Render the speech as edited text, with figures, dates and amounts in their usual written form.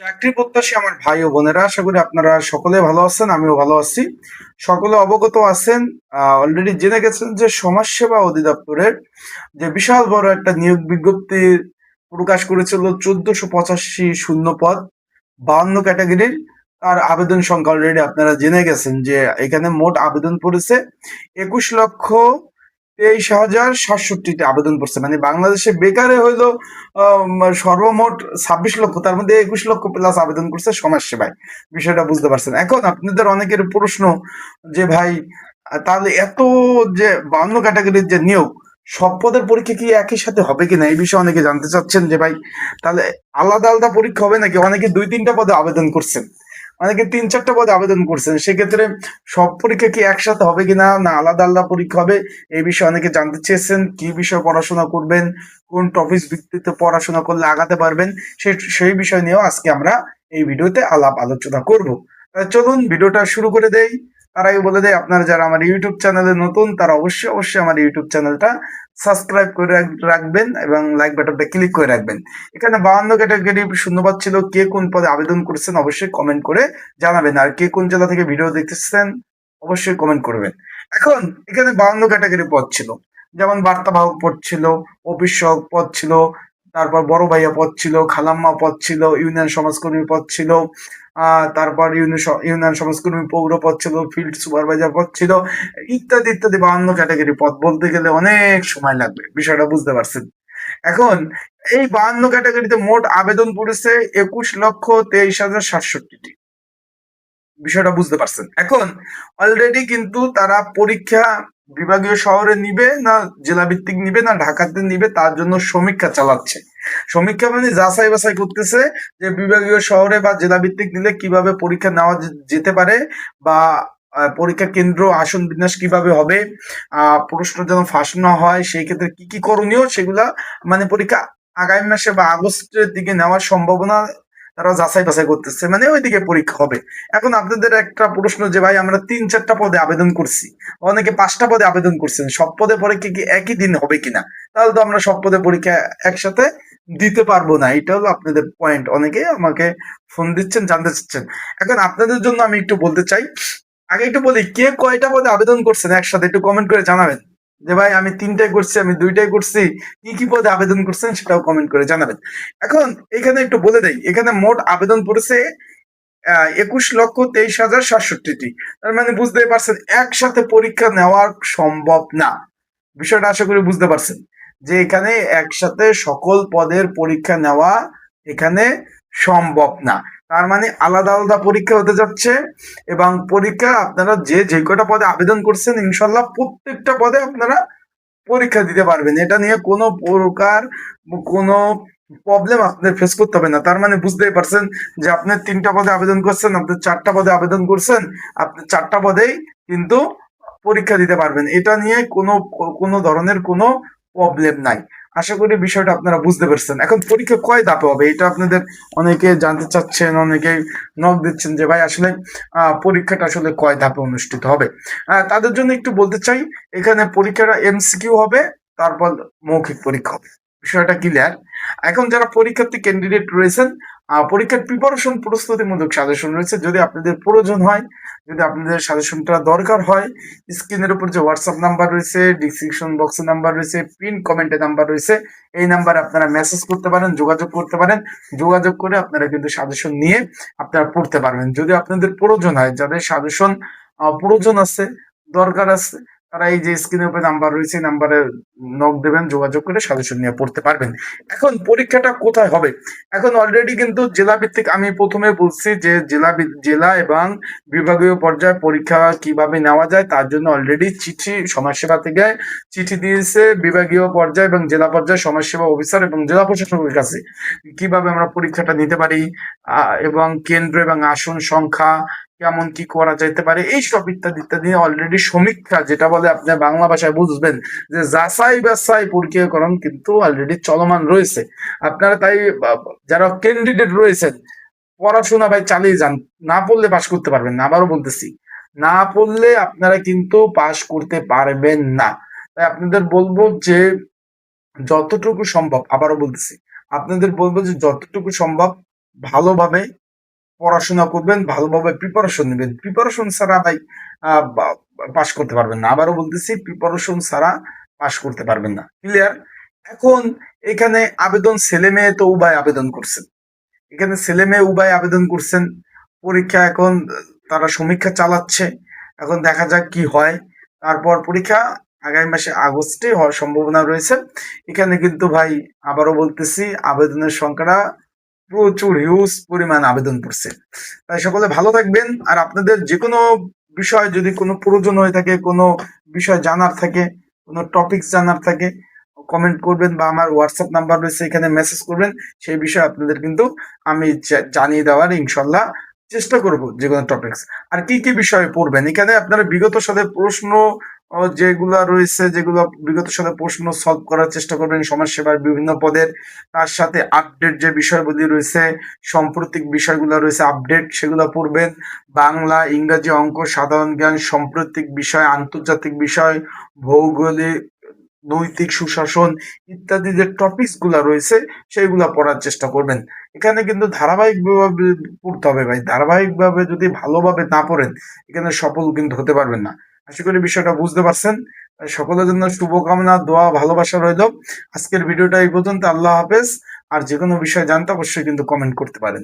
চাকরি প্রত্যাশী আমার ভাই ও বোনেরা, আশা করি আপনারা সকলে ভালো আছেন। আমিও ভালো আছি। সকলে অবগত আছেন, অলরেডি জেনে গেছেন যে সমাজসেবা অধিদপ্তরের যে বিশাল বড় একটা নিয়োগ বিজ্ঞপ্তি প্রকাশ করেছিল, 1485 শূন্য পদ, 52 ক্যাটাগরির। তার আবেদন সংখ্যা অলরেডি আপনারা জেনে গেছেন যে এখানে মোট আবেদন পড়েছে 21,23,067টি আবেদন পড়ছে। মানে বাংলাদেশে বেকারে হইলো সর্বমোট 26 লক্ষ, তার মধ্যে 21 লক্ষ প্লাস আবেদন করছে সমাজ সেবায়। বিষয়টা বুঝতে পারছেন। এখন আপনাদের অনেকের প্রশ্ন যে ভাই, তাহলে এত যে 52 ক্যাটাগরির যে নিয়োগ, সব পদের পরীক্ষা কি একই সাথে হবে কিনা, এই বিষয়ে অনেকে জানতে চাচ্ছেন যে ভাই তাহলে আলাদা আলাদা পরীক্ষা হবে নাকি। অনেকে 2-3টা পদে আবেদন করছেন, অনেকে 3-4টা পদে আবেদন করছেন। সেক্ষেত্রে সব পরীক্ষা কি একসাথে হবে কিনা, না আলাদা আলাদা পরীক্ষা হবে, এই বিষয়ে অনেকে জানতে চেয়েছেন। কি বিষয়ে পড়াশোনা করবেন, কোন টপিক ভিত্তিতে পড়াশোনা করলে আগাতে পারবেন, সেই বিষয় নিয়েও আজকে আমরা এই ভিডিওতে আলাপ আলোচনা করব। চলুন ভিডিওটা শুরু করে দেই। তার আগে বলে দেয়, আপনারা যারা আমার ইউটিউব চ্যানেলে নতুন তারা অবশ্যই অবশ্যই আমার ইউটিউব চ্যানেলটা সাবস্ক্রাইব করে রাখবেন এবং লাইক বাটনটা ক্লিক করে রাখবেন। এখানে 52 ক্যাটাগরি শূন্যপদ ছিল। কে কোন পদে আবেদন করেছেন অবশ্যই কমেন্ট করে জানাবেন। আর কে কোন জেলা থেকে ভিডিও দেখতেছেন অবশ্যই কমেন্ট করবেন। এখন এখানে 52 ক্যাটাগরি পদ ছিল, যেমন বার্তাবাহক পদ ছিল, অফিস সহায়ক পদ ছিল, তারপর বড় ভাইয়া পদ ছিল, খালাম্মা পদ ছিল, ইউনিয়ন সমাজকর্মী পদ ছিল, তারপর ইউনিয়ন সমাজকর্মী পৌর পদ ছিল, ফিল্ড সুপারভাইজার পদ ছিল, ইত্যাদি ইত্যাদি। 52 ক্যাটাগরি পদ বলতে গেলে অনেক সময় লাগবে, বিষয়টা বুঝতে পারছেন। এখন এই 52 ক্যাটাগরিতে মোট আবেদন পড়েছে 21,23,067টি। বিষয়টা বুঝতে পারছেন। এখন অলরেডি কিন্তু তারা পরীক্ষা বিভাগীয় শহরে নিবে না জেলা ভিত্তিক নিবে না ঢাকাতে নিবে, তার জন্য সমীক্ষা চালাচ্ছে। সমীক্ষা মানে যাচাই বাছাই করতেছে যে বিভাগীয় শহরে বা জেলা ভিত্তিক নিলে কিভাবে পরীক্ষা নেওয়া যেতে পারে, বা পরীক্ষা কেন্দ্র আসন বিন্যাস কিভাবে হবে, প্রশ্ন যেন ফাঁস না হয়, সেই ক্ষেত্রে কি কি করণীয় সেগুলা, মানে পরীক্ষা আগামী মাসে বা আগস্টের দিকে নেওয়ার সম্ভাবনা তারা যাচাই বাছাই করতেছে, মানে ওইদিকে পরীক্ষা হবে। এখন আপনাদের একটা প্রশ্ন যে ভাই আমরা 3-4টা পদে আবেদন করছি, অনেকে 5টা পদে আবেদন করছেন, সব পদে পরীক্ষা কি একই দিন হবে কিনা, তাহলে তো আমরা সব পদে পরীক্ষা একসাথে দিতে পারবো না। এটা হলো আপনাদের পয়েন্ট। অনেকে আমাকে ফোন দিচ্ছেন, জানতে চাচ্ছেন। এখন আপনাদের জন্য আমি একটু বলতে চাই, আগে একটু বলি কে কয়টা পদে আবেদন করছেন একসাথে একটু কমেন্ট করে জানাবেন। যে ভাই আমি 3টাই করছি, আমি 2টাই করছি, কি কি পদে আবেদন করছেন সেটাও কমেন্ট করে জানাবেন। এখন এখানে একটু বলে দেই, এখানে মোট আবেদন পড়েছে 21,23,067টি। তার মানে বুঝতেই পারছেন একসাথে পরীক্ষা নেওয়া সম্ভব না। বিষয়টা আশা করি বুঝতে পারছেন যে এখানে একসাথে সকল পদের পরীক্ষা নেওয়া এখানে সম্ভব না। তার মানে আলাদা আলাদা পরীক্ষা হতে যাচ্ছে, এবং পরীক্ষা আপনারা যে কটা পদে আবেদন করছেন ইনশাল্লাহ প্রত্যেকটা পদে আপনারা পরীক্ষা দিতে পারবেন। এটা নিয়ে কোনো প্রকার কোনো প্রবলেম আপনাদের ফেস করতে হবে না। তার মানে বুঝতেই পারছেন যে আপনি 3টা পদে আবেদন করছেন, আপনি 4টা পদে আবেদন করছেন, আপনি 4টা পদেই কিন্তু পরীক্ষা দিতে পারবেন। এটা নিয়ে কোনো ধরনের কোনো প্রবলেম নাই। আশা করি বিষয়টা আপনারা বুঝতে পারছেন। এখন পরীক্ষা কয় ধাপে হবে এটা আপনাদের অনেকে জানতে চাচ্ছেন, অনেকে নক দিচ্ছেন যে ভাই আসলে পরীক্ষাটা আসলে কয় ধাপে অনুষ্ঠিত হবে। তাদের জন্য একটু বলতে চাই, এখানে পরীক্ষাটা এমসিকিউ হবে, তারপর মৌখিক পরীক্ষা হবে। বিষয়টা ক্লিয়ার। এখন যারা পরীক্ষার্থী ক্যান্ডিডেট রয়েছেন, পরীক্ষার প্রিপারেশন প্রস্তুতিমূলক সাজেশন রয়েছে। যদি আপনাদের প্রয়োজন হয়, যদি আপনাদের সাজেশনটা দরকার হয়, স্ক্রিনের উপর যে হোয়াটসঅ্যাপ নাম্বার রয়েছে, ডিসক্রিপশন বক্সে নাম্বার রয়েছে, পিন কমেন্টে নাম্বার রয়েছে, এই নাম্বারে আপনারা মেসেজ করতে পারেন, যোগাযোগ করতে পারেন। যোগাযোগ করে আপনারা কিন্তু সাজেশন নিয়ে আপনারা পড়তে পারবেন। যদি আপনাদের প্রয়োজন হয়, যাদের সাজেশন প্রয়োজন আছে, দরকার আছে, তারা এই যে স্ক্রিনের উপরে নাম্বার রয়েছে, নাম্বারে নক দেবেন, যোগাযোগ করে সাজেশন নিয়ে পড়তে পারবেন। এখন পরীক্ষাটা কোথায় হবে? এখন অলরেডি কিন্তু জেলা ভিত্তিক, আমি প্রথমে বলছি যে জেলা এবং বিভাগীয় পর্যায়ে পরীক্ষা কিভাবে নেওয়া যায় তার জন্য অলরেডি চিঠি সমাজসেবা থেকে চিঠি দিয়েছে বিভাগীয় পর্যায়ে এবং জেলা পর্যায়ে সমাজসেবা অফিসার এবং জেলা প্রশাসকের কাছে, কিভাবে আমরা পরীক্ষাটা নিতে পারি, এবং কেন্দ্র এবং আসন সংখ্যা কেমন কি করা যেতে পারে, এইসব ইত্যাদি ইত্যাদি অলরেডি সমীক্ষা, যেটা বলে আপনি বাংলা ভাষায় বুঝবেন যে যাচাই বাছাই পরীক্ষাকরণ কিন্তু অলরেডি চলমান রয়েছে। আপনারা তাই যারা ক্যান্ডিডেট রয়েছেন, পড়াশোনা ভাই চালিয়ে যান। না পড়লে পাশ করতে পারবেন না, আবারও বলতেছি, না পড়লে আপনারা কিন্তু পাশ করতে পারবেন না। তাই আপনাদের বলবো যে যতটুকু সম্ভব, আবারও বলতেছি, আপনাদের বলবো যে যতটুকু সম্ভব ভালোভাবে পড়াশোনা করবেন, ভালোভাবে প্রিপারেশন নেবেন। প্রিপারেশন ছাড়া ভাই পাস করতে পারবেন না। আবারও বলতেছি, প্রিপারেশন ছাড়া পাস করতে পারবেন না। ক্লিয়ার? এখন এখানে আবেদন ছেলে মেয়ে তো উভয় আবেদন করছেন। এখানে ছেলে মেয়ে উভয় আবেদন করছেন। পরীক্ষা এখন তারা সমীক্ষা চালাচ্ছে। এখন দেখা যাক কি হয়। তারপর পরীক্ষা আগামী মাসে আগস্টে হওয়ার সম্ভাবনা রয়েছে। এখানে কিন্তু ভাই আবারও বলতেছি, আবেদনের সংখ্যাটা প্রচুর হিউজ পরিমাণ আবেদন পড়ছে। তাই সকলে ভালো থাকবেন। আর আপনাদের যে কোনো বিষয় যদি কোনো প্রয়োজন হয়ে থাকে, কোনো বিষয় জানার থাকে, কোনো টপিকস জানার থাকে, কমেন্ট করবেন বা আমার হোয়াটসঅ্যাপ নাম্বার রয়েছে, এখানে মেসেজ করবেন। সেই বিষয়ে আপনাদের কিন্তু আমি জানিয়ে দেওয়ার ইনশাল্লাহ চেষ্টা করব, যে কোনো টপিকস। আর কি কি বিষয়ে পড়বেন, এখানে আপনারা বিগত সালের প্রশ্ন যেগুলা রয়েছে, যেগুলো বিগত সালের প্রশ্ন সলভ করার চেষ্টা করবেন সমাজসেবার বিভিন্ন পদের। তার সাথে আপডেট যে বিষয়গুলি রয়েছে, সাম্প্রতিক বিষয়গুলো রয়েছে আপডেট, সেগুলো পড়বেন। বাংলা, ইংরাজি, অঙ্ক, সাধারণ জ্ঞান, সাম্প্রতিক বিষয়, আন্তর্জাতিক বিষয়, ভৌগোলিক, নৈতিক সুশাসন ইত্যাদি যে টপিকস গুলা রয়েছে সেইগুলা পড়ার চেষ্টা করবেন। এখানে কিন্তু ধারাবাহিকভাবে পড়তে হবে ভাই। ধারাবাহিকভাবে যদি ভালোভাবে না পড়েন, এখানে সফল কিন্তু হতে পারবেন না। আশা করি বিষয়টা বুঝতে পারছেন। তাই সকলের জন্য শুভকামনা, দোয়া, ভালোবাসা রইল। আজকের ভিডিওটা এই পর্যন্ত। আল্লাহ হাফেজ। আর যে কোনো বিষয় জানতে অবশ্যই কিন্তু কমেন্ট করতে পারেন।